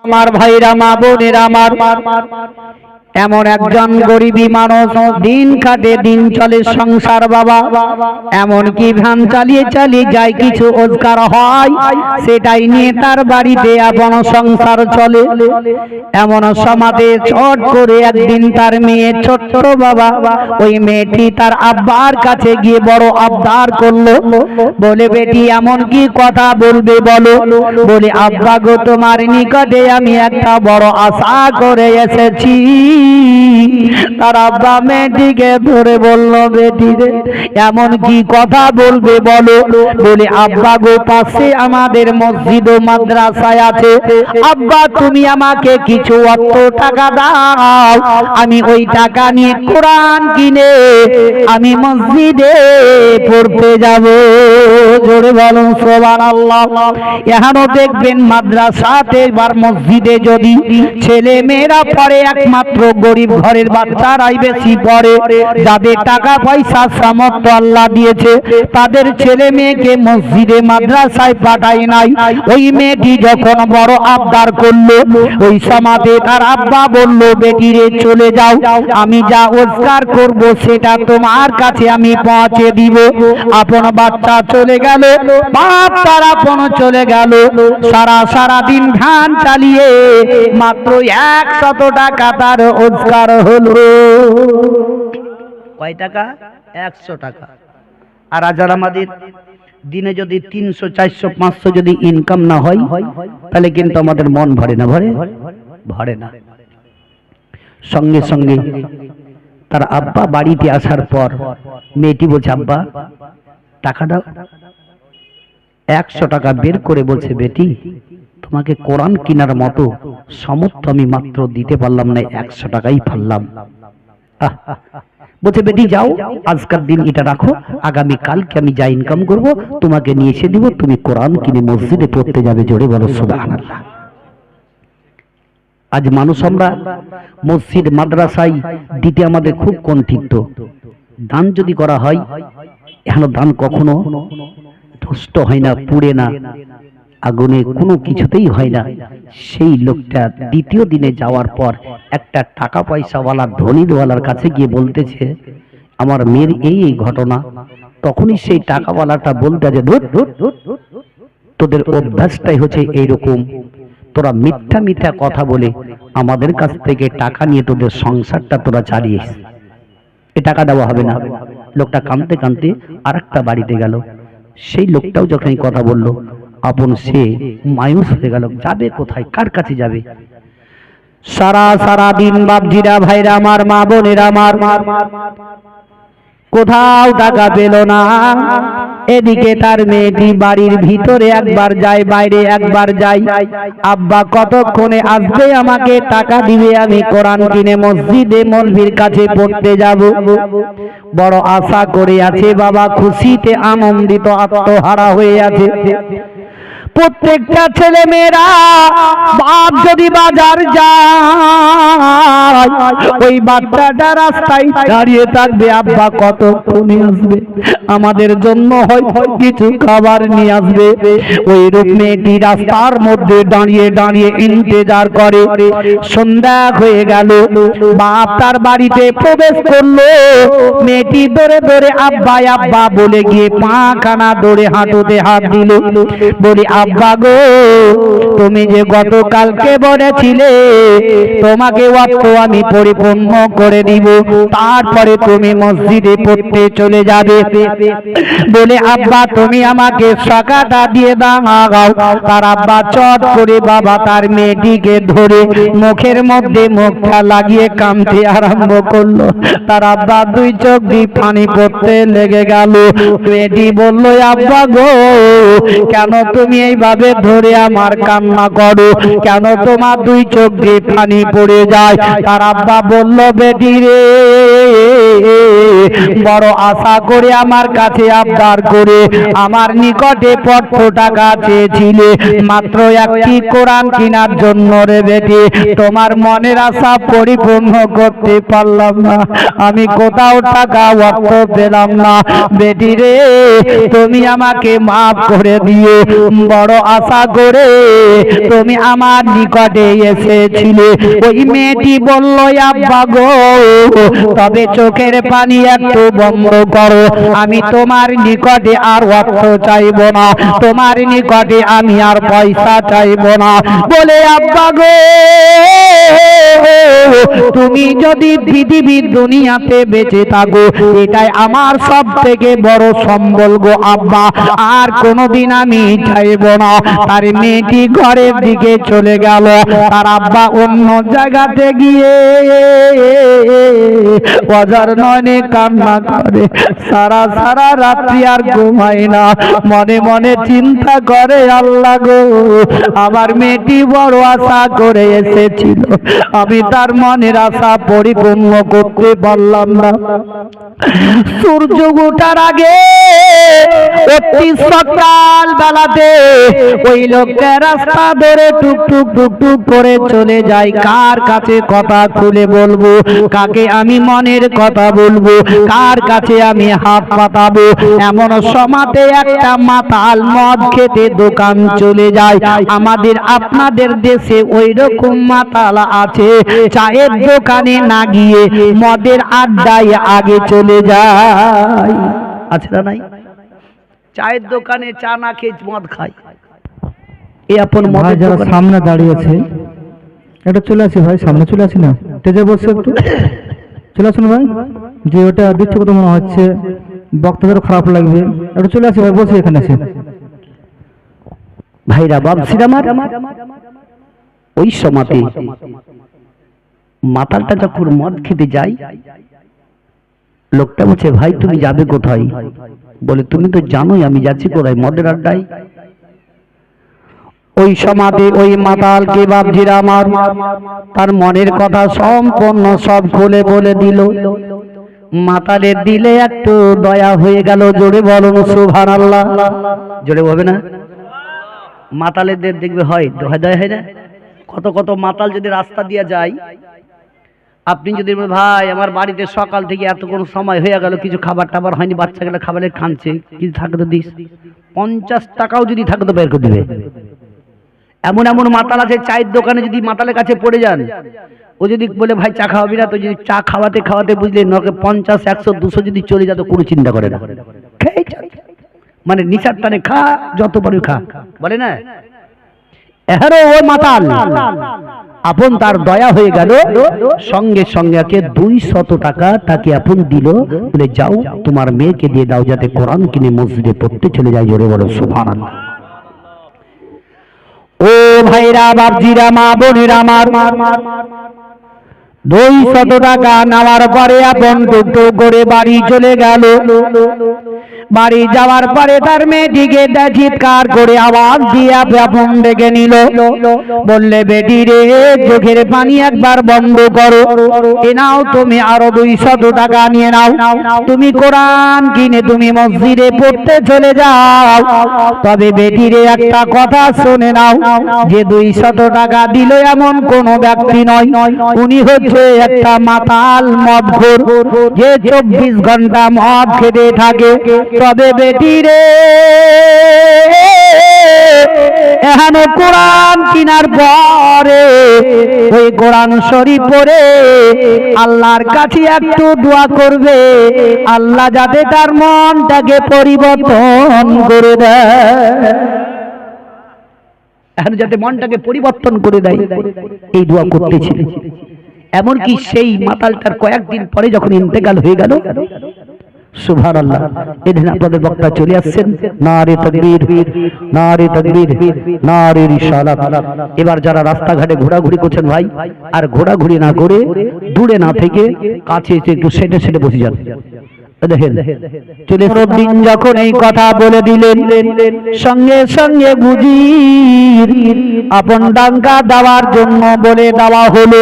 আমার ভাইরা মা বোনেরা আমার এমন একজন গরিবী মানুষ দিন খাটে দিন চলে সংসার বাবা এমন কি ভ্যান চালিয়ে চালিয়ে যায় কিছু রোজগার হয় সেটাই নিয়ে তার বাড়িতে আপন সংসার চলে এমন সমাজে চট করে একদিন তার মেয়ে ছোট্ট বাবা ওই মেয়েটি তার আব্বার কাছে গিয়ে বড় আবদার করলো বলে বেটি এমন কি কথা বলবে বলো বলে আব্বা গো তোমার নিকটে আমি একটা বড় আশা করে এসেছি তার আব্বা মেয়েটিকে ধরে বলল বেটি রে এমন কি কথা বলবে বলো বলে আব্বা গো পাশে আমাদের মসজিদ ও মাদ্রাসায় আছে আব্বা তুমি আমাকে কিছু অর্থ টাকা দাও আমি ওই টাকা নিয়ে কোরআন কিনে আমি মসজিদে পড়তে যাব জোরে বলুন সুবহানাল্লাহ এখানেও দেখবেন মাদ্রাসাতে বা মসজিদে যদি ছেলে মেয়েরা পড়ে একমাত্র গরিব ঘরের বাচ্চারাই বেশি পড়ে যাদের টাকা পয়সা সামর্থ্য আল্লাহ দিয়েছে তাদের ছেলে মেয়েকে মসজিদে মাদ্রাসায় পাঠায় নাই ওই মেয়েটি যখন বড় আবদার করলো ওই সমাজে তার আব্বা বলল বেটি রে চলে যাও আমি যা রোজগার করব সেটা তোমার কাছে আমি পৌঁছে দিব আপন বাচ্চা চলে গেল বাপ তার আপন চলে গেল সারা দিন ধান চালিয়ে মাত্র 100 টাকা তার রোজগার হলো কয় টাকা 100 টাকা আর আজ আমাদের দিনে যদি 300 400 500 যদি ইনকাম না হয় তাহলে কিন্তু আমাদের মন ভরে না ভরে না সঙ্গে সঙ্গে তার আব্বা বাড়িতে আসার পর মেয়েটি বলছে আব্বা টাকা দাও 100 টাকা বের করে বলছে বেটি তোমাকে কোরআন কেনার মতো সামর্থ্য আমি মাত্র দিতে পারলাম না 100 টাকাই পারলাম বলছে বেটি যাও আজকের দিন এটা রাখো আগামী কালকে আমি যা ইনকাম করব তোমাকে নিয়ে এসে দিব তুমি কোরআন কিনে মসজিদে পড়তে যাবে জোরে বলো সুবহানাল্লাহ আজ মানুষ আমরা মসজিদ মাদ্রাসায় দিতে আমাদের খুব কণ্ঠিত দান যদি করা হয় এখন দান কখনো নষ্ট হয় না পুড়ে না আগুনে কোনো কিছুতেই হয় না সেই লোকটা দ্বিতীয় দিনে যাওয়ার পর একটা টাকা পয়সাওয়ালা ধনীওয়ালার কাছে গিয়ে বলতেছে আমার মেয়ের এই ঘটনা তখনই সেই টাকাওয়ালাটা বলতে যে তোদের অভ্যাসটাই হচ্ছে এইরকম তোরা মিথ্যা মিথ্যা কথা বলে আমাদের কাছ থেকে টাকা নিয়ে তোদের সংসারটা তোরা চালিয়েছিস এ টাকা দেওয়া হবে না লোকটা কাঁদতে কাঁদতে আরেকটা বাড়িতে গেল সেই লোকটাও যখন এই কথা বলল আপন সে মায়ুস হয়ে গেল যাবে কোথায় কার কাছে যাবে সারা দিন বাপজিরা ভাইরা আমার মা বোনেরা আমার কোথাও টাকা পেল না এদিকে তার মেয়েটি বাড়ির ভিতরে একবার যায় বাইরে একবার যায় আব্বা কতক্ষণে আসবে আমাকে টাকা দিবে আমি কোরআন কিনে মসজিদে মৌলভীর কাছে পড়তে যাব বড় আশা করে আছে বাবা খুশিতে আনন্দিত আত্মহারা হয়ে আছে প্রত্যেকটা ছেলে মেয়েরা বাপ যদি বাজার যায় ওই বাচ্চাটা রাস্তায় দাঁড়িয়ে থাকবে আব্বা কতক্ষণে আসবে আমাদের জন্য হয়তো কিছু খাবার নিয়ে আসবে ওই রূপ মেয়েটি রাস্তার মধ্যে দাঁড়িয়ে দাঁড়িয়ে ইন্তজার করে সন্ধ্যা হয়ে গেল বাপ তার বাড়িতে প্রবেশ করলো মেয়েটি দৌড়ে দৌড়ে আব্বা আব্বা বলে গিয়ে পাখানা দৌড়ে হাঁটুতে হাত দিল বলি আব্বা গো তুমি যে গতকালকে বলেছিলে তোমাকে ওয়াক্ত আমি পরিপূর্ণ করে দিব তারপরে তুমি মসজিদে পড়তে চলে যাবে বলে আব্বা তুমি আমাকে টাকাটা দিয়ে দাও তার আব্বা চট করে বাবা তার মেয়েটিকে ধরে মুখের মধ্যে মুখটা লাগিয়ে কাঁদতে আরম্ভ করলো তার আব্বা দুই চোখ দিয়ে পানি পড়তে লেগে গেল মেয়েটি বলল আব্বা গো কেন তুমি এইভাবে ধরে আমার কান্না করো কেন তোমার দুই চোখ দিয়ে পানি পড়ে যায় তার আব্বা বলল বেটি রে বড় আশা করে আমার কাছে আবদার করে আমার নিকটে 500 টাকা চেয়েছিলে মাত্র একটি কোরআন কেনার জন্য রে বেটি তোমার মনের আশা পরিপূর্ণ করতে পারলাম না আমি কোথাও টাকা ওয়াক্ত পেলাম না বেটি রে তুমি আমাকে মাফ করে দিও বড় আশা করে তুমি আমার নিকট নিকটে এসেছিল। ওই মেয়েটি বলল, আব্বা গো, তবে চোখের পানি একটু বন্ধ করো, আমি তোমার নিকটে আর অর্থ চাইব না, তোমার নিকটে আমি আর পয়সা চাইব না। বলে, আব্বা গো, তুমি যদি পৃথিবীর দুনিয়াতে বেঁচে থাকো, এটাই আমার সব থেকে বড় সম্বল গো আব্বা, আর কোনোদিন আমি চাইব না। তার মেয়েটি ঘরের দিকে চলে গেল। তার আব্বা অন্য জায়গাতে গিয়ে অজার নয়নে কান্না করে, সারা সারা রাত্রি আর ঘুমায় না, মনে মনে চিন্তা করে, আল্লাহ গো, আমার মেয়েটি বড় আশা করে এসেছিল, আমি তার মনের আশা পরিপূর্ণ করতে পারলাম না। সূর্য ওঠার আগে অতি সকাল বেলাতে ওই লোকটা রাস্তা ধরে টুকটুক টুকটুক করে চলে যায়। কার কাছে কথা খুলে বলবো, কাকে আমি মনের কথা বলবো, কার কাছে আমি হাত পাতাবো? এমন সমাতে একটা মাতাল মদ খেতে দোকান চলে যায়। আমাদের আপনাদের দেশে ওই রকম মাতাল আছে, চায়ের দোকানে না গিয়ে মদের আড্ডায় আগে চলে যায়। আছে না নাই? চায়ের দোকানে চা না খেয়ে মদ খায়। এই আপন ভাই যারা সামনে দাঁড়িয়েছে, এটা চলে আসি ভাই, সামনে চলে আসি না, তেজে বসে একটু চলে আসুন ভাই। যে ওটা ব্যক্তিগত মনে হচ্ছে, বক্তাদেরও খারাপ লাগবে, একটু চলে আসি ভাই, বসে এখানে এসে। ভাইরা বাপসিরা আমার, ওই সমাতে মাতালটা যখন মদ খেতে যায়, লোকটা বলছে, ভাই তুমি যাবে কোথায়? বলে, তুমি তো জানোই আমি যাচ্ছি কোথায়, মদের আড্ডায়। ওই সমাধি ওই মাতালকে বাপজিরা আমার তার মনের কথা সম্পূর্ণ সব খুলে বলে দিল। মাতালের দিলে একটু দয়া হয়ে গেল। জোরে বলুন সুবহানাল্লাহ। জোরে বলবে না? মাতালেদের দেখবে হয় দয়া হয় না? কত কত মাতাল যদি রাস্তা দিয়ে যায়, আপনি যদি ভাই আমার বাড়িতে সকাল থেকে এত কোন সময় হয়ে গেল, কিছু খাবার টাবার হয়নি, বাচ্চা গেলে খাবারের খাচ্ছে, কিছু থাকে তো দিস, 50 টাকাও যদি থাকে তো বের করে দিবে। এমন এমন মাতাল আছে, চায়ের দোকানে যদি মাতালের কাছে পড়ে যান, ও যদি বলে ভাই চা খাওয়াবি না, তো যদি চা খাওয়াতে খাওয়াতে বুঝলে 50, 100, 200 যদি চলে যেত, কোনো চিন্তা করে না, মানে নিশার টানে খা, যত পারবি খা, বলে না? এহারো ও মাতাল আপন তার দয়া হয়ে গেল, সঙ্গে সঙ্গে 200 টাকা তাকে আপন দিল, বলে যাও তোমার মেয়েকে দিয়ে দাও, যাতে কোরআন কিনে মসজিদে পড়তে চলে যায়। জোরে বলো সুবহানাল্লাহ। ও ভাইরা বাপজিরা মা বোনেরা আমার, 200 টাকা নেওয়ার পরে আপন টুকটুক করে বাড়ি চলে গেল। বাড়ি যাওয়ার পরে তার মেয়েটিকে চিৎকার করে আওয়াজ দিয়ে আপন ডেকে নিল। বললে, বেটি রে, চোখের পানি একবার বন্ধ করো, এ নাও তুমি আরো 200 টাকা নিয়ে নাও, তুমি কোরআন কিনে তুমি মসজিদে পড়তে চলে যাও। তবে বেটি রে, একটা কথা শুনে নাও, যে 200 টাকা দিল এমন কোন ব্যক্তি নয়, উনি হচ্ছে একটা মাতাল মদখোর, যে 24 ঘন্টা মদ খেতে থাকে। তবে বেটি রে, এখন কোরআন কিনার পরে ওই কোরআন শরীফ পড়ে আল্লাহর কাছে একটু দোয়া করবে, আল্লাহ যাতে তার মনটাকে পরিবর্তন করে দেয়, এখন যাতে মনটাকে পরিবর্তন করে দেয়, এই দোয়া করতেছিল। এমনকি সেই মাতালটার কয়েকদিন পরে যখন ইন্তেকাল হয়ে গেল, সুবহানাল্লাহ, এদিন আপনাদের বক্তা চলে আসছেন, নারে তাকবীর, নারে তাকবীর, নারে রিসালাত। এবার যারা রাস্তাঘাটে ঘোরাঘুরি করছেন ভাই, আর ঘোরাঘুরি না করে দূরে না থেকে কাছে একটু সেটে সেটে বসে যান। দেখেন চলে দিন যখন এই কথা বলে দিলেন, সঙ্গে সঙ্গে বুঝি আপন ডাঙ্গা দেওয়ার জন্য বলে দেওয়া হলো।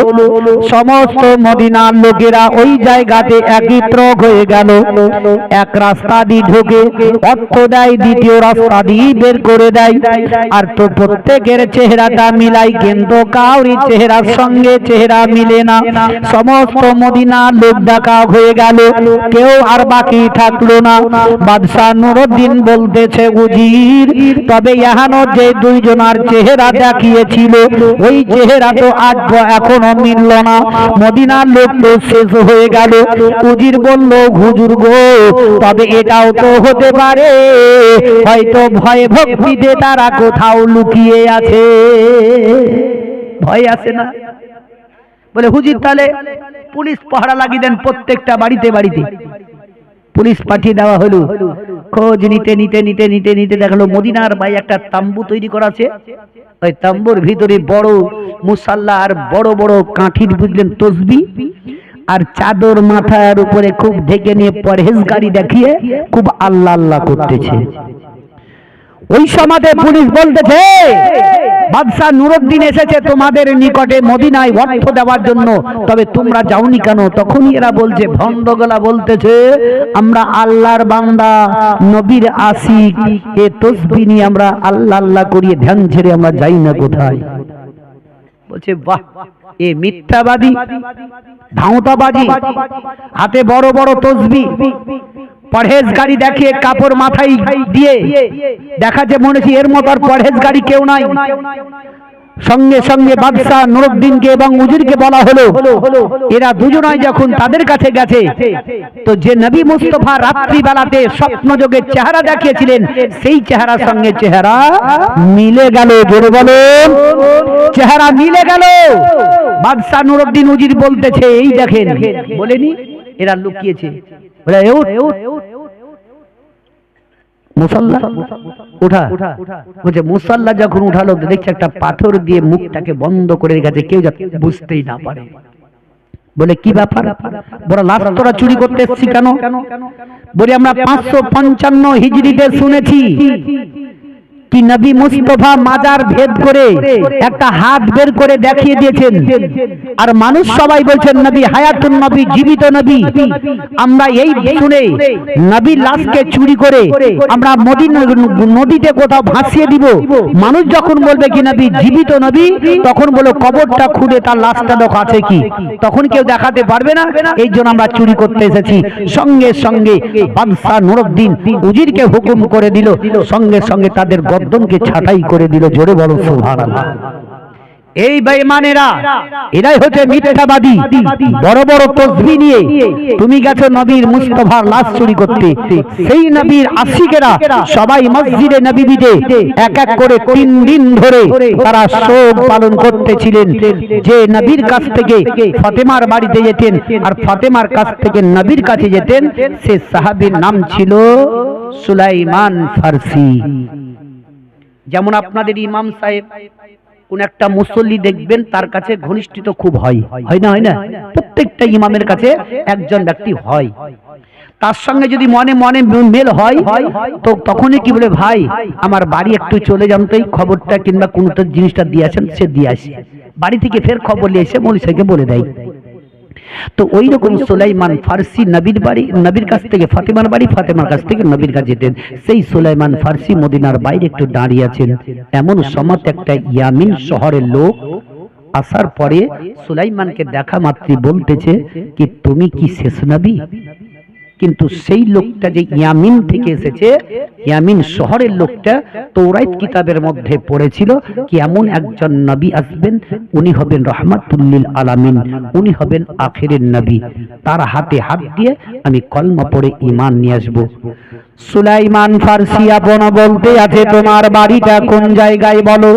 সমস্ত মদিনার লোকেরা ওই জায়গাতে একত্র হয়ে গেল। এক রাস্তা দিয়ে ঢোকে, অর্থ দেয়, দ্বিতীয় রাস্তা দিয়ে বের করে দেয়। আর তো প্রত্যেকের চেহারাটা মিলাই, কিন্তু কাউরি চেহারার সঙ্গে চেহারা মিলে না। সমস্ত মদিনার লোক ডাকা হয়ে গেল, কেউ আর বাকি থাকলো না। বাদশাহ নুরউদ্দিন বলতেছে, উজির, তবে এখানো যে দুইজনার চেহারা দেখিয়েছিল ওই চেহারা তো আজ এখনো মিলল না, মদিনার লোক তো শেষ হয়ে গেল। উজির বলল, হুজুর গো, তবে এটাও তো হতে পারে হয়তো ভয়ে ভক্তিতে তারা কোথাও লুকিয়ে আছে। ভয় আছে না? বলে হুজুর তাহলে পুলিশ পাহারা লাগিয়ে দেন প্রত্যেকটা বাড়িতে বাড়িতে। পুলিশ পাঠিয়ে দেওয়া হলো। খোঁজ নিতে নিতে নিতে নিতে নিতে দেখলো মদিনার ভাই একটা তাম্বু তৈরি করা আছে। ওই তাম্বুর ভিতরে বড় মুসাল্লা আর বড় বড় কাঠির বুঝলেন তসবিহ আর চাদর মাথার উপরে খুব ঢেকে নিয়ে পরহেজগারি দেখিয়ে খুব আল্লাহ আল্লাহ করতেছে। ওই সমাজে পুলিশ বলতেছে, বাদশাহ নুরউদ্দিন এসেছে তোমাদের নিকটে মদিনায় অর্থ দেওয়ার জন্য, তবে তোমরা যাওনি কেন? তখনই এরা বলছে, ভণ্ডগলা বলতেছে, আমরা আল্লাহর বান্দা, নবীর আশিক, এ তসবিহ নিয়ে আমরা আল্লাহ আল্লাহ করিয়ে ধ্যান ছেড়ে আমরা যাই না কোথায়। বলছে বাহ, এ মিথ্যাবাদী, ধাওতাবাজি, হাতে বড় বড় তসবিহ, পরহেজগারি দেখিয়ে কাপড় মাথায় দিয়ে দেখাচ্ছে মনে হচ্ছে এর মতো আর পরহেজগারি কেউ নাই। সঙ্গে সঙ্গে বাদশাহ নুরউদ্দিনকে এবং উজিরকে বলা হলো, এরা দুজনাই যখন তাদের কাছে গেছে তো যে নবী মুস্তাফা রাত্রি বেলাতে স্বপ্নযোগে চেহারা দেখিয়েছিলেন সেই চেহারার সঙ্গে চেহারা মিলে গেল। জোরে বলুন, চেহারা মিলে গেল। বাদশাহ নুরউদ্দিন উজির বলতেছে, এই দেখেন, বলেনি এরা লুকিয়েছে। মুসাল্লা উঠা, বলছে মুসাল্লা যখন উঠালো দেখছে একটা পাথর দিয়ে মুখটাকে বন্ধ করে রেখেছে, কেউ যাতে বুঝতেই না পারে। বলে কি ব্যাপার? বড় লাশ তোরা চুরি করতে এসেছি কেন? বলে আমরা 555 হিজরিতে শুনেছি কি নবী মুস্তাফা মাজার ভেদ করে একটা হাত বের করে দেখিয়ে দিয়েছেন, আর মানুষ সবাই বলছেন নবী হায়াতুন নবী, জীবিত নবী। আমরা এই শুনে নবীর লাশকে চুরি করে আমরা নদীতে কোথাও ভাসিয়ে দিব। মানুষ যখন বলবে কি নবী জীবিত নবী, তখন বলো কবরটা খুঁড়ে তার লাশটা দেখো আছে কি, তখন কেউ দেখাতে পারবে না। এই জন্য আমরা চুরি করতে এসেছি। সঙ্গে সঙ্গে বাদশাহ নুরউদ্দিন উজিরকে হুকুম করে দিল, সঙ্গে সঙ্গে তাদের গর্দনকে ছাঁটাই করে দিল। জোরে বলো সুবহানাল্লাহ। এই বেঈমানেরা, এরাই হচ্ছে মিথ্যাবাদী। বড় বড় তসবিহ নিয়ে তুমি গেছো নবীর মুস্তাফার লাশ চুরি করতে। সেই নবীর আশিকেরা সবাই মসজিদে নববীতে এক এক করে 3 দিন ধরে তারা শোক পালন করতেছিলেন। যে নবীর কাছ থেকে ফাতেমার বাড়িতে যেতেন আর ফাতেমার কাছ থেকে নবীর কাছে যেতেন, সে সাহাবীর নাম ছিল সুলাইমান ফারসি। যেমন আপনাদের ইমাম সাহেব কোন একটা মুসল্লি দেখবেন তার কাছে ঘনিষ্ঠিত খুব হয়, হয় না? হয় না? প্রত্যেকটা ইমামের কাছে একজন ব্যক্তি হয়। তার সঙ্গে যদি মনে মনে মেল হয় তো তখনই কি বলে, ভাই আমার বাড়ি একটু চলে যান তো, এই খবরটা কিংবা কোন জিনিসটা দিয়ে আসেন, সে দিয়ে আসে। বাড়ি থেকে ফের খবর নিয়ে এসে মৌলভী সাহেবকে বলে দেয়। তো ওই রকম সুলাইমান ফারসি নবীর বাড়ি, নবীর কাছ থেকে ফাতেমার বাড়ি, ফাতেমার কাছ থেকে নবীর কাছে যেতেন। সেই সুলাইমান ফারসি মদিনার বাইরে একটু দাঁড়িয়ে আছেন। এমন সময় একটা ইয়ামিন শহরের লোক আসার পরে সুলাইমানকে দেখা মাত্রই বলতেছে কি তুমি কি শেষ নবী? কিন্তু সেই লোকটা যে ইয়ামিন থেকে এসেছে, ইয়ামিন শহরের লোকটা তাওরাত কিতাবের মধ্যে পড়েছিল কি এমন একজন নবী আসবেন, উনি হবেন রাহমাতুল লিল আলামিন, উনি হবেন আখিরের নবী। তার হাতে হাত দিয়ে আমি কলমা পড়ে ঈমান নিয়ে আসব। সুলাইমান ফারসি আপন বলতে আছে, তোমার বাড়িটা কোন জায়গায় বলো?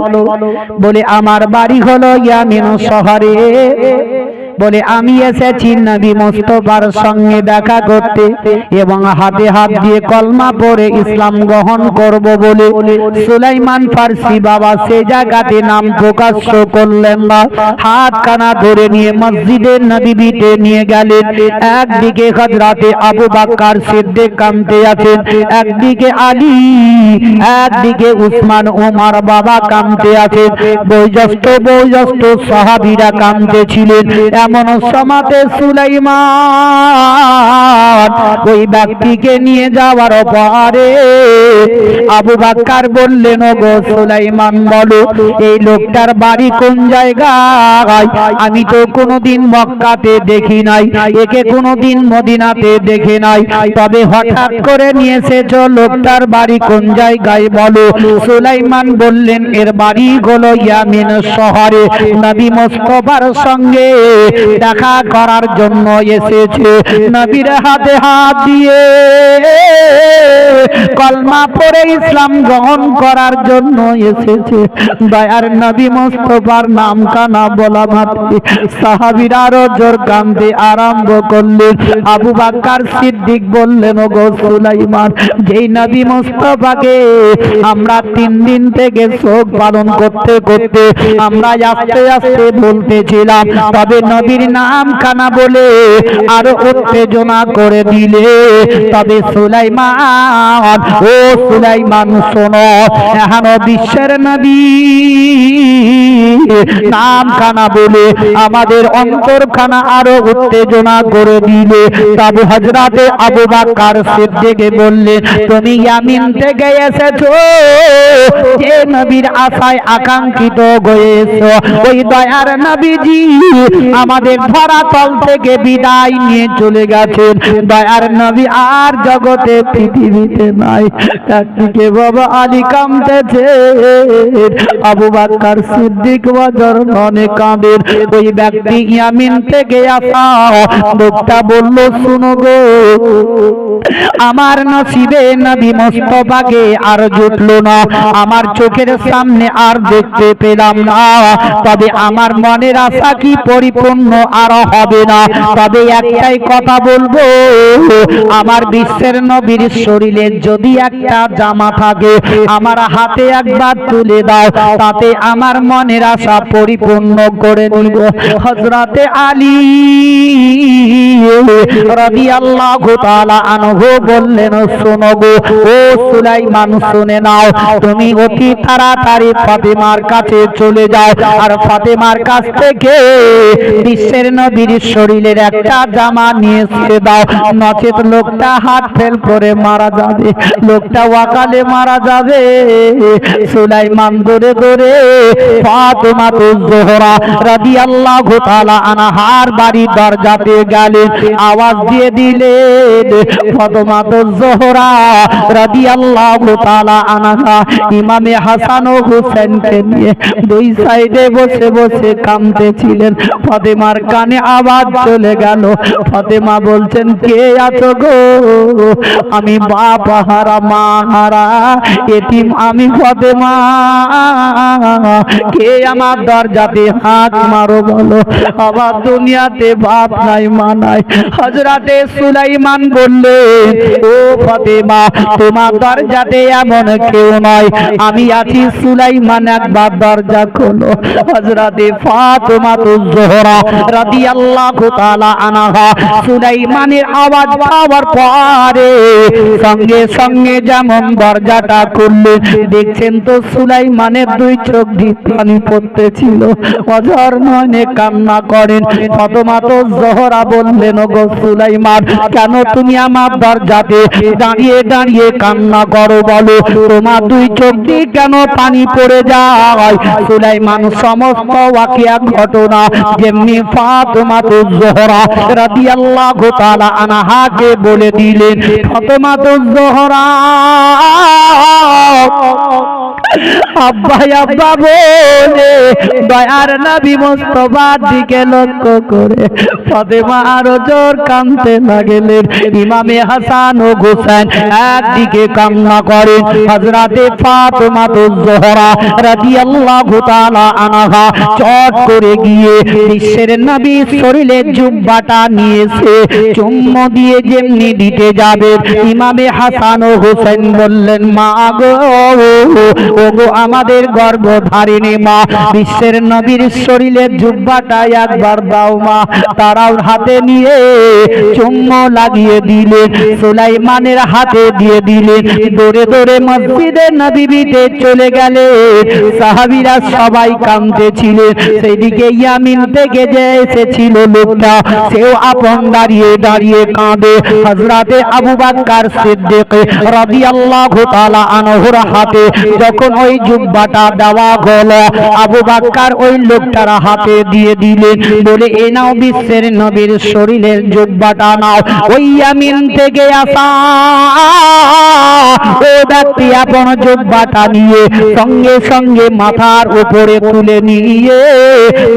বলে আমার বাড়ি হলো ইয়ামিন শহরে। বলে আমি এসেছি নবী মুস্তাফার সঙ্গে দেখা করতে এবং হাতে হাত দিয়ে কলমা পড়ে ইসলাম গ্রহণ করব বলে। সুলাইমান ফারসি বাবা সে জায়গাতে নাম প্রকাশ করলেন না, হাত কানা ধরে নিয়ে মসজিদের নববীতে নিয়ে গেলেন। একদিকে হযরতে আবু বকর সিদ্দিক কাঁদতে আছেন, একদিকে আলী, একদিকে উসমান ওমর বাবা কাঁদতে আছেন, বয়োজ্যেষ্ঠ সাহাবীরা কাঁদতেছিলেন। এমন সমাতে সুলাইমান ওই ব্যক্তিকে নিয়ে যাওয়ার পরে আবু বকর বললেন, ওগো সুলাইমান বলো এই লোকটার বাড়ি কোন জায়গায়? আমি তো কোনোদিন মক্কাতে দেখি নাই, একে কোনোদিন মদিনাতে দেখি নাই, তবে হঠাৎ করে নিয়ে এসেছো, লোকটার বাড়ি কোন জায়গায় বলো। সুলাইমান বললেন, এর বাড়ি হলো ইয়ামিন শহরে, নবী মুস্তাফার সঙ্গে দেখা করার জন্য এসেছে, নবীর হাতে হাত দিয়ে কলমা পড়ে ইসলাম গ্রহণ করার জন্য এসেছে। দয়ার নবী মুস্তাফার নাম কানা বলা মাত্র সাহাবীরা আরো জোর কাঁদতে আরম্ভ করলেন। আবু বকর সিদ্দিক বললেন, ওগো সুলাইমান, যেই নবী মুস্তাফাকে আমরা 3 দিন থেকে শোক পালন করতে করতে আমরা আস্তে আস্তে বলতেছিলাম, তবে নবীর নাম কানা বলে আরো উত্তেজনা করে দিলে, তবে সুলাইমান, ও সুলাইমান শোনো, এখনো বিশ্বের নবী নাম কানা বলে আমাদের অন্তরখানা আরো উত্তেজনা করে দিলে। তবে হযরতে আবু বকর সিদ্দিক বললেন, তুমি ইয়ামিন থেকে এসেছো, যে নবীর আশায় আকাঙ্ক্ষিত হয়েছো, ওই দয়ার নবীজি আমাদের ধরাতল থেকে বিদায় নিয়ে চলে গেছেন। দয়ার নবী আর জগতে পৃথিবীতে নাই। একদিকে বাবা আলী কাঁদতেছে, আবু বকর সিদ্দিক ওয়াজর মনে কাঁদেন। ওই ব্যক্তি ইয়ামিন থেকে আসা লোকটা বলল, শুনো গো, আমার নসিবে নবী মুস্তাফাকে আর জুটলো না, আমার চোখের সামনে আর দেখতে পেলাম না, তবে আমার মনের আশা কি পরিপূর্ণ আর হবে না। তবে একটাই কথা বলবো, আমার বিশ্বের নবীর শরীরে যদি একটা জামা থাকে আমার হাতে একবার তুলে দাও, তাতে আমার মনের আশা পরিপূর্ণ করে নিব। হযরতে আলী রাদিয়াল্লাহু তাআলা আনহু বললেন, শোনো গো, ও সুলাইমান শুনে নাও, তুমি অতি তাড়াতাড়ি ফাতেমার কাছে চলে যাও, আর ফাতেমার কাছ থেকে বিশ্বের নবীর শরীরের একটা জামা নিয়ে এসে দাও, নচেত লোকটা হাত ফেল করে মারা যাবে, লোকটা ওয়াকালে মারা যাবে। সুলাইমান দৌড়ে দৌড়ে ফাতেমাতুজ জোহরা রাদিয়াল্লাহু তাআলা আনহার বাড়ির দরজাতে গেলেন, আওয়াজ দিয়ে দিলেন, ফাতেমাতুজ জোহরা রাদিয়াল্লাহু তাআলা আনহা ইমামে হাসান ও হুসেনকে নিয়ে দুই সাইডে বসে বসে কাঁদতেছিলেন। ফাতেমার কানে আওয়াজ চলে গেল, ফাতেমা বলছেন, কে আছো গো? আমি বাপ হারা মা হারা এতিম আমি ফাতেমা, কে আমার দরজাতে হাত মারো বলো, আমার দুনিয়াতে বাপ নাই মা নাই। হযরতে সুলাইমান বললেন, ও ফাতেমা, তোমার দরজাতে এমন কেউ নয়, আমি আছি। সুলাইমান একবার দরজা খোলো। হযরতে ফাতেমাতুজ জোহরা রাদিয়াল্লাহু তাআলা আনহা সুলাইমানের আওয়াজ পাওয়ার পরে সঙ্গে সঙ্গে যেমন দরজাটা খুললেন, দেখছেন তো সুলাইমানের দুই চোখ দিয়ে পানি পড়তেছিল, অঝর নয়নে কান্না করেন। ফাতেমাতুজ জোহরা বললেন, ওগো সুলাইমান, কেন তুমি আমার দরজাতে দাঁড়িয়ে দাঁড়িয়ে কান্না করো বলো, তোমার দুই চোখ দিয়ে কেন পানি পড়ে যায়? সুলাইমান সমস্ত ওয়াকিয়া ঘটনা যেমনি ফাতেমাতুজ জোহরা রাদিয়াল্লাহু তাআলা আনহাকে বলে দিলেন। ফাতেমাতুজ জোহরা আব্বা আব্বা বলে দয়ার নবী মুস্তাফার দিকে লক্ষ্য করে ফাতেমা আরো জোর কাঁদতে লাগলেন। ইমামে হাসান ও হুসাইন একদিকে কান্না করেন। হযরতে ফাতেমাতুজ জোহরা রাদিয়াল্লাহু তাআলা আনহা চট করে গিয়ে বিশ্বের নবী শরীরের জুব্বাটা নিয়েছে, চুম্মা দিয়ে যেমনি দিতে যাবে, ইমামে হাসান ও হুসাইন বললেন, মা গো ওগো আমাদের গর্ভধারিণী মা, বিশ্বের নবীর শরীরের জুব্বাটা একবার দাও মা। তারাও হাতে নিয়ে চুম্বো লাগিয়ে দিলেন, সুলাইমানের হাতে দিয়ে দিলেন। দৌড়ে দৌড়ে মসজিদে নববীতে চলে গেলে সাহাবীরা সবাই কাঁদতেছিলেন। সেইদিকে ইয়ামিন থেকে যে এসেছিল লোকটা, সেও আপন দাঁড়িয়ে দাঁড়িয়ে কাঁদে। হযরতে আবু বকর সিদ্দিক রাদিয়াল্লাহু তাআলা আনহুর হাতে যখন ওই জুব্বাটা দেওয়া হলো, আবু বকর ওই লোকটার হাতে দিয়ে দিলেন, বলে এ নাও বিশ্বের নবীর শরীরের জুব্বাটা নাও। ওই ইয়ামিন থেকে আসা ও ব্যক্তি আপন জুব্বাটা নিয়ে সঙ্গে সঙ্গে মাথার উপরে তুলে নিয়ে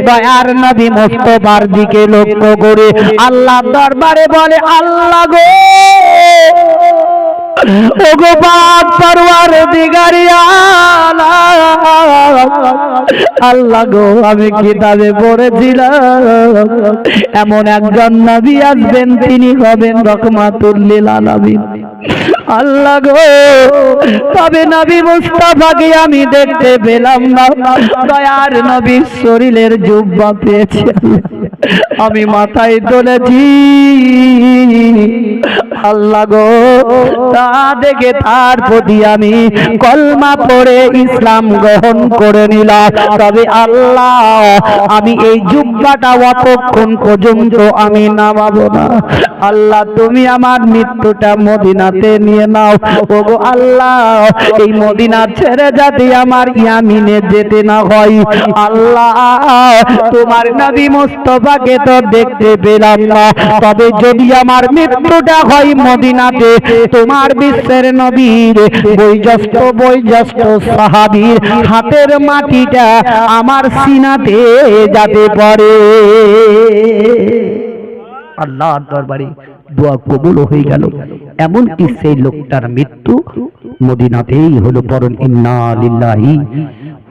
দয়ার নবী মুস্তাফার দিকে লক্ষ্য করে আল্লাহ দরবারে বলে, আল্লাহ গো, ওগো পাক পরওয়ারদিগার আল্লাহ গো, আমি কিতাবে পড়েছিলাম এমন একজন নবী আসবেন, তিনি হবেন রাহমাতুল লিল আলামিন। আল্লাহ গো, তবে নবী মুস্তাফাকে আমি দেখতে পেলাম না। দয়ার নবীর শরীরের জুব্বা পেয়েছি, আমি মাথায় তুলেছি। আল্লাহ গো, তা দেখে তার প্রতি আমি কলমা পড়ে ইসলাম গ্রহণ করে নিলাম। তবে আল্লাহ, আমি এই জুব্বাটা অতক্ষণ পর্যন্ত আমি নামাবো না। আল্লাহ, তুমি আমার মৃত্যুটা মদিনাতে নিয়ে নাও। ওগো আল্লাহ, এই মদিনা ছেড়ে যাতে আমার ইয়ামিনে যেতে না হয়। আল্লাহ, তোমার নবী মুস্তাফাকে তো দেখতে পেলাম না, তবে যদি আমার মৃত্যুটা হয় মদিনাতে, তোমার বিশ্বের নবীর বয়োজ্যেষ্ঠ সাহাবীর হাতের মাটিটা আমার সিনাতে যাতে পারে। আল্লাহর দরবারে দোয়া কবুল হয়ে গেল। এমনকি সেই লোকটার মৃত্যু মদিনাতেই হলো। পরন ইন্না লিল্লাহি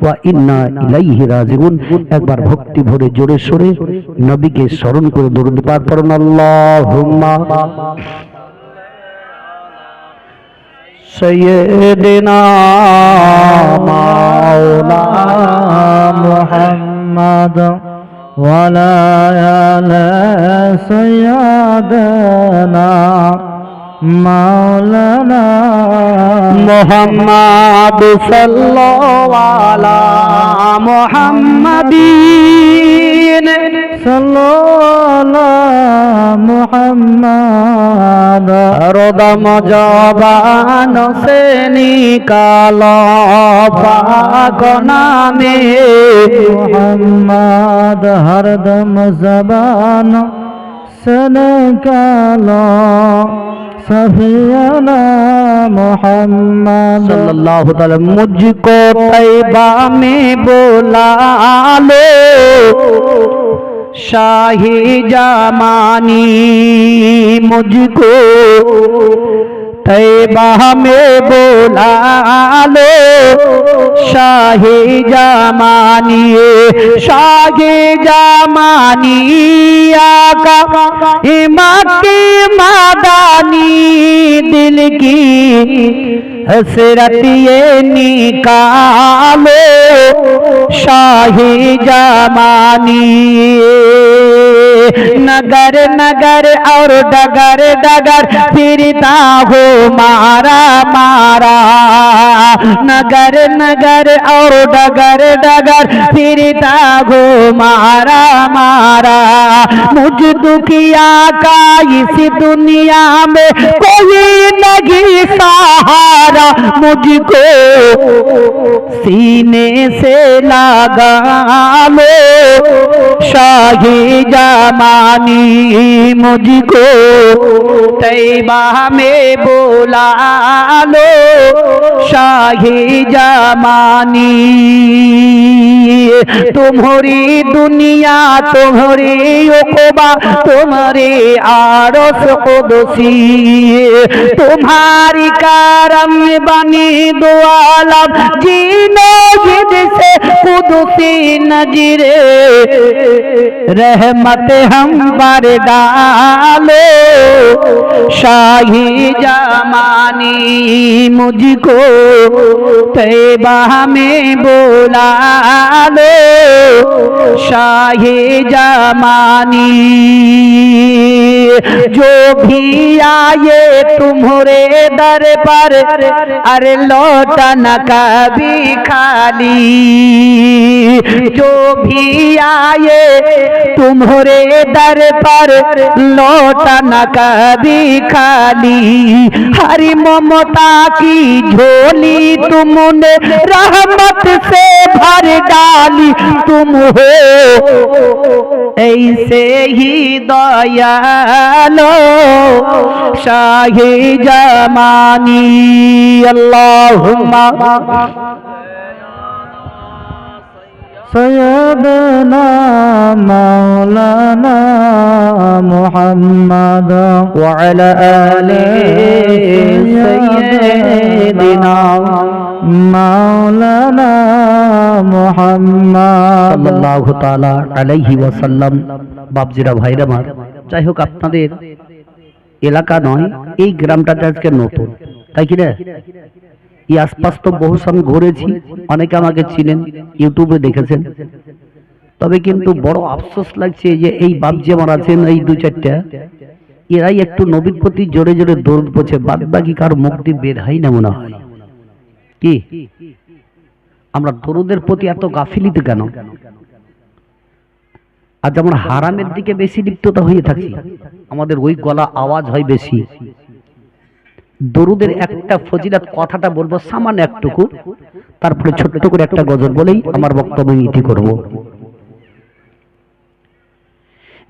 ওয়া ইন্না ইলাইহি রাজিউন। একবার ভক্তি ভরে জোরে সোরে নবীকে স্মরণ করে দরুদ পাঠ করুন। আল্লাহুম্মা সাইয়্যিদিনা মাওলানা মুহাম্মদ ওয়া আলা আলি সাইয়্যিদিনা মাওলানা মুহাম্মদ সাল্লাল্লাহু আলা মুহাম্মাদিন সাল্লাল্লাহু মুহাম্মদ রদম জবান সে নিকালো পাক নামে মুহাম্মদ হরদম জবান से निकालो सफियाना मोहम्मद सल्लल्लाहु अलैहि वसल्लम। मुझको तैबा में बुला लो शाही जमानी, मुझको तैबा में बुला लो शाही जमानी। शाही जमानी आका मक्की मदानी, दिल की हसरत ये निकालो शाही जमानी। नगर नगर और डगर डगर फिरता हो मारा मारा, नगर नगर और डगर डगर फिरता हो मारा मारा। मुझ दुखिया का इस दुनिया में कोई नहीं सहारा, मुझको सीने से लगा लो शाही जमानी, मुझको तैबा में बुला लो शाही जमानी। तुम्हारी दुनिया तुम्हारी उक़बा तुम्हारी आरस कुदसी, तुम्हारी करम बनी दो आलम जीनो जिद से कुदसी नजरे रहमत हम पर डालो शाही जमानी मुझको तैबा में बुला लो शाही जमानी जो भी आए तुम्हारे दर पर अरे लौटा न कभी खाली जो भी आए तुम्हारे दर पर लौटा न कभी खाली हरी ममता की झोली तुमने रहमत से भर डाली तुम हो ऐसे ही दयालो शाही जमानी अल्लाहुम्मा सय्यदना मौलाना मुहम्मद व अला आले सय्यदिना मौलाना मुहम्मद সাল্লাল্লাহু তাআলা আলাইহি ওয়াসাল্লাম। বাপজিরা ভাইরা আমার, যাই হোক আপনাদের এলাকা নয়, এই গ্রামটাতে আজকে নতুন, তাই কি না? এই আশপাশ তো বহু আমি ঘুরেছি, অনেকে আমাকে চিনেন, ইউটিউবে দেখেছেন। তবে কিন্তু বড় আফসোস লাগছে যে এই বাপজি আমার আছেন এই দু চারটা, এরাই একটু নবীর প্রতি জোরে জোরে দৌড় পড়ছে, বাদ বাকি কারো মুক্তি বের হয় না মনে হয়। কি আমরা দরুদের প্রতি এত গাফিলিতে কেন? আজ আমরা হারামের দিকে বেশি লিপ্ততা হয়ে থাকি, আমাদের ওই গলা আওয়াজ হয় বেশি। দরুদের একটা ফজিলত কথাটা বলবো সামান্য একটুকু, তারপরে ছোট্ট করে একটা গজল বলেই আমার বক্তব্য ইতি করব।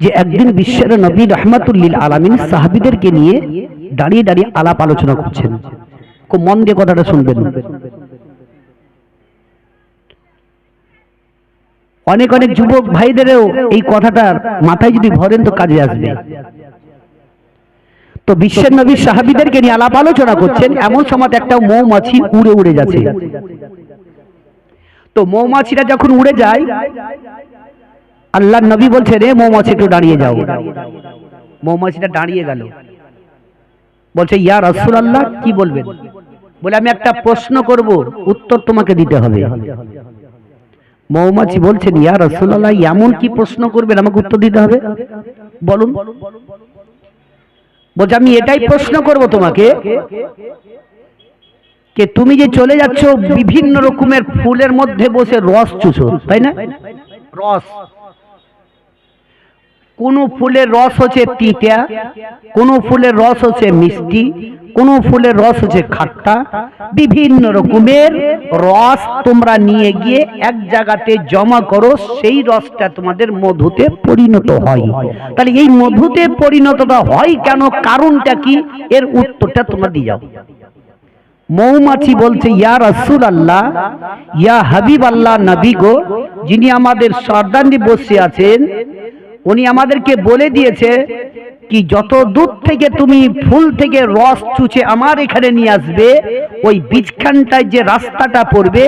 যে একদিন বিশ্বের নবী রাহমাতুল লিল আলামিন সাহাবীদেরকে নিয়ে দাঁড়িয়ে দাঁড়িয়ে আলাপ আলোচনা করছেন। খুব মন দিয়ে কথাটা শুনবেন। অনেক অনেক যুবক ভাইদেরও এই কথাটার মাথায় যদি ভরেন তো কাজে আসবে। তো বিশ্বের নবী সাহাবীদেরকে নিয়ে আলাপ আলোচনা করছেন, এমন সময় একটা মৌমাছি উড়ে উড়ে যাচ্ছে। তো মৌমাছিটা যখন উড়ে যায়, আল্লাহর নবী বলছে রে মৌমাছি একটু দাঁড়িয়ে যাও। মৌমাছিটা দাঁড়িয়ে গেল, বলছে ইয়া রাসূলুল্লাহ কি বলবেন? বলে আমি একটা প্রশ্ন করব, উত্তর তোমাকে দিতে হবে। মৌমাছি বলছেন ইয়া রাসূলুল্লাহ এমন কি প্রশ্ন করবেন আমাকে উত্তর দিতে হবে, বলুন। বলছে আমি এটাই প্রশ্ন করব তোমাকে, যে তুমি যে চলে যাচ্ছ বিভিন্ন রকমের ফুলের মধ্যে বসে রস চুষো, তাই না? রস, কোন ফুলের রস হচ্ছে তিতা, কোন ফুলের রস হচ্ছে মিষ্টি, কোন ফুলের রস হচ্ছে খাট্টা, বিভিন্ন রকমের রস তোমরা নিয়ে গিয়ে এক জায়গাতে জমা করো, সেই রসটা তোমাদের মধুতে পরিণত হয়। তাহলে এই মধুতে পরিণতটা হয় কেন, কারণটা কি, এর উত্তরটা তোমরা দিয়ে যাও। মৌমাছি বলছে ইয়া রাসূলুল্লাহ, ইয়া হাবিবাল্লাহ, নবী গো, যিনি আমাদের সর্দারনি বসে আছেন উনি আমাদেরকে বলে দিয়েছে কি যত দূর থেকে তুমি ফুল থেকে রস চুচে আমার এখানে নিয়ে আসবে, ওই বীজখানটায় যে রাস্তাটা পড়বে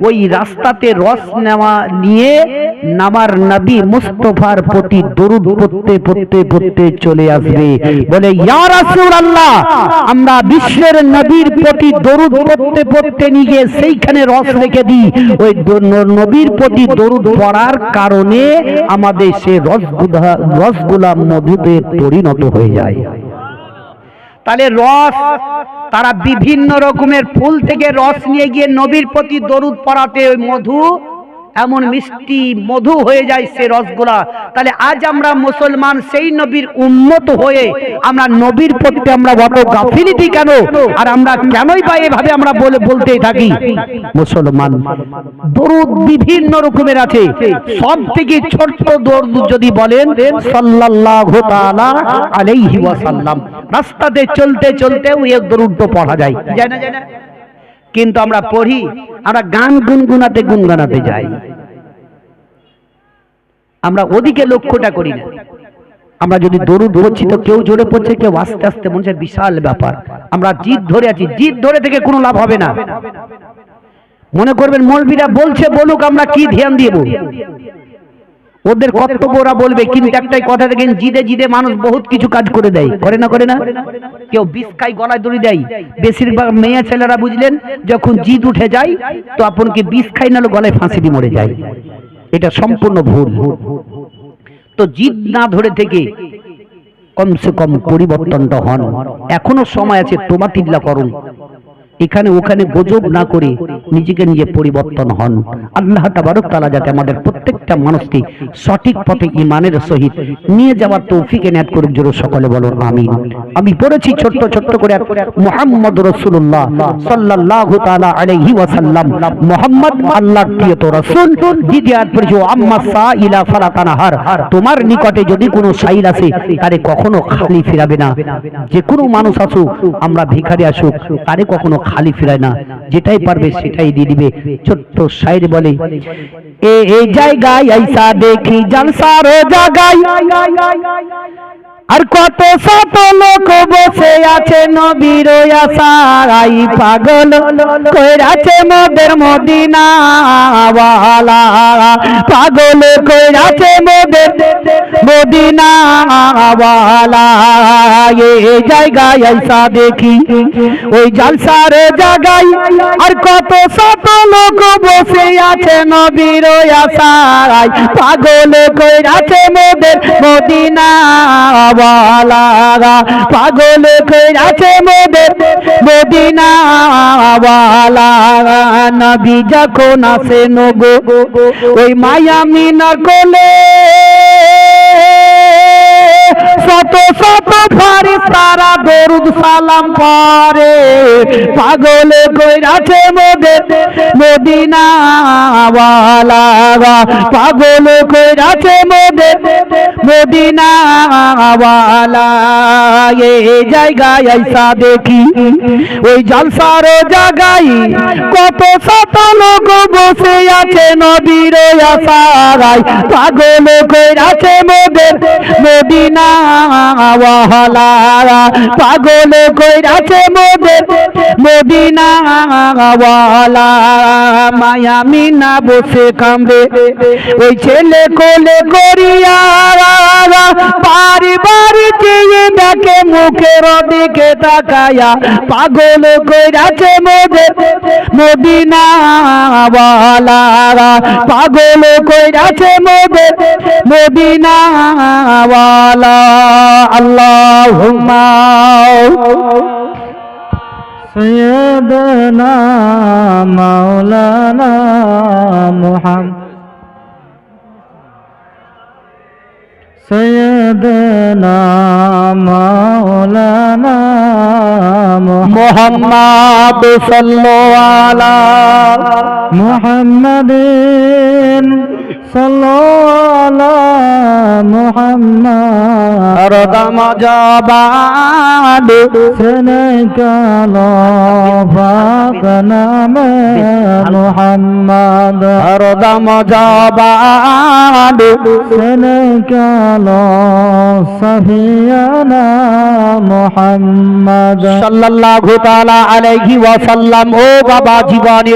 ওই রাস্তাতে রস নেওয়া নিয়ে নামার নবী মুস্তাফার প্রতি দরুদ পড়তে পড়তে পড়তে চলে আসবে। বলে ইয়া রাসূলুল্লাহ, আমরা বিশ্বের নবীর প্রতি দরুদ পড়তে পড়তে নিয়ে সেইখানে রস রেখে দিই, ওই নবীর প্রতি দরুদ পড়ার কারণে আমাদের সে রসগুলা মধুতে পরিণত হয়ে যায়। তাহলে রস, তারা বিভিন্ন রকমের ফুল থেকে রস নিয়ে গিয়ে নবীর প্রতি দরুদ পড়াতে ওই মধু এমন মিষ্টি মধু হয়ে যায় সে রসগুলা। তাহলে আজ আমরা মুসলমান সেই নবীর উম্মত হয়ে আমরা নবীর প্রতি আমরা অত গাফিলতি কেন, আর আমরা কেনই বা এভাবে আমরা বলতেই থাকি? মুসলমান দরুদ বিভিন্ন রকমের আছে, সব থেকে ছোট্ট দরুদ যদি বলেন সাল্লাল্লাহু তাআলা আলাইহি ওয়াসাল্লাম, রাস্তাতে চলতে চলতেও এই দরুদ তো পড়া যায়, যায় না? যায় না? কিন্তু আমরা পড়ি, আমরা গান গুনগুনাতে যাই, আমরা ওদিকে লক্ষ্যটা করি না। আমরা যদি দরুদ পড়ছি তো কেউ জোরে পড়ছে, কেউ আস্তে আস্তে, মনে হয় বিশাল ব্যাপার। আমরা জিদ ধরে আছি, জিদ ধরে থেকে কোনো লাভ হবে না। মনে করবেন মৌলবীরা বলছে বলুক, আমরা কি ধ্যান দিব? ওদের কর্তব্য ওরা বলবে, কিন্তু একটাই কথা দেখেন, জিদে জিদে মানুষ বহুত কিছু কাজ করে দেয়, করে না? করে না? কেউ বিষ খাই গলায় দড়ি দেয়। বেশিরভাগ মেয়ে ছেলেরা বুঝলেন যখন জিদ উঠে যায় তো আপনকে বিষ খাই নাহলে গলায় ফাঁসি দিয়ে মরে যায়। এটা সম্পূর্ণ ভুল। তো জিদ না ধরে থেকে কমসে কম পরিবর্তনটা হন। এখনো সময় আছে, তোবা তিল্লা করুন। এখানে ওখানে গজব না করে নিজেকে নিজে পরিবর্তন হন। আল্লাহ তাবারক তাআলা যাতে আমাদের প্রত্যেকটা মানুষকে সঠিক পথে ঈমানের সহিত নিয়ে যাওয়ার তৌফিক এনায়েত করুক। জোরে সকলে বলুন আমিন। আমি পড়েছি ছোট্ট ছোট্ট করে মুহাম্মদ রাসূলুল্লাহ সাল্লাল্লাহু তাআলা আলাইহি ওয়াসাল্লাম, মুহাম্মদ আল্লাহর প্রিয় রাসূল। দ্বিতীয়াত পড়েছি আম্মা সাইলা ফালা তানহার, তোমার নিকটে যদি কোনো সাইল আসে তারে কখনো খালি ফিরাবে না। যে কোনো মানুষ আসুক, আমরা ভিখারি আসুক, তারে কখনো খালি ফিরায় না, যেটাই পারবে সেটাই দিয়ে দিবে। ছোট্ট শায়ের বলে, এই জায়গায় আইসা দেখি জলসার জায়গায়, আর কত শত লোক বসে আছে নবীর আশায়, পাগল কইরাছে মোদের মদিনা ওয়ালা, পাগল কইরাছে মোদের মদিনা ওয়ালা। এই জায়গায় আইসা দেখি ওই জলসার জায়গায়, আর কত শত লোক বসে আছে নবীর আশায়, পাগল কইরাছে মোদের মদিনা ওয়ালা, পাগল কইরাছে মোদের মদিনা ওয়ালা। নবী যখন আসে নগো ওই মায়া মিনার কোলে, শত শত ফারিস্তারা দরুদ সালাম পড়ে, পাগল কইরাছে মোদের মদিনা ওয়ালা, পাগল কইরাছে মোদের মদিনা ওয়ালা। এই জায়গায় আইসা দেখি ওই জলসার জায়গায়, কত শত লোক বসে আছে নবীর আশায়, পাগল কইরাছে মোদের মদিনা ওয়ালা, পাগল কইরাছে মোদের মদিনা ওয়ালা। মায়া মিনা বসে কামবে ওই ছেলে কোলে করিয়া, বাড়ি বাড়ি চেয়ে দেখে মুখের দিকে তাকায়া, পাগল কইরাছে মোদের মদিনা ওয়ালা, পাগল কইরাছে মোদের মদিনা ওয়ালা। আল্লাহুম্মা সাইয়্যিদানা মাওলানা মুহাম্মদ, সাইয়্যিদানা মাওলানা মুহাম্মদ সাল্লাল্লাহু আলা মুহাম্মাদিন সাল্লাল্লাহু মুহাম্মদ, রদম জবান সেনকালো পাক নামে মুহাম্মদ, রদম জবান সেনকালো সফিয়ানা মুহাম্মদ সাল্লাল্লাহু তাআলা আলাইহি ওয়াসাল্লাম। ও বাবা জীবনের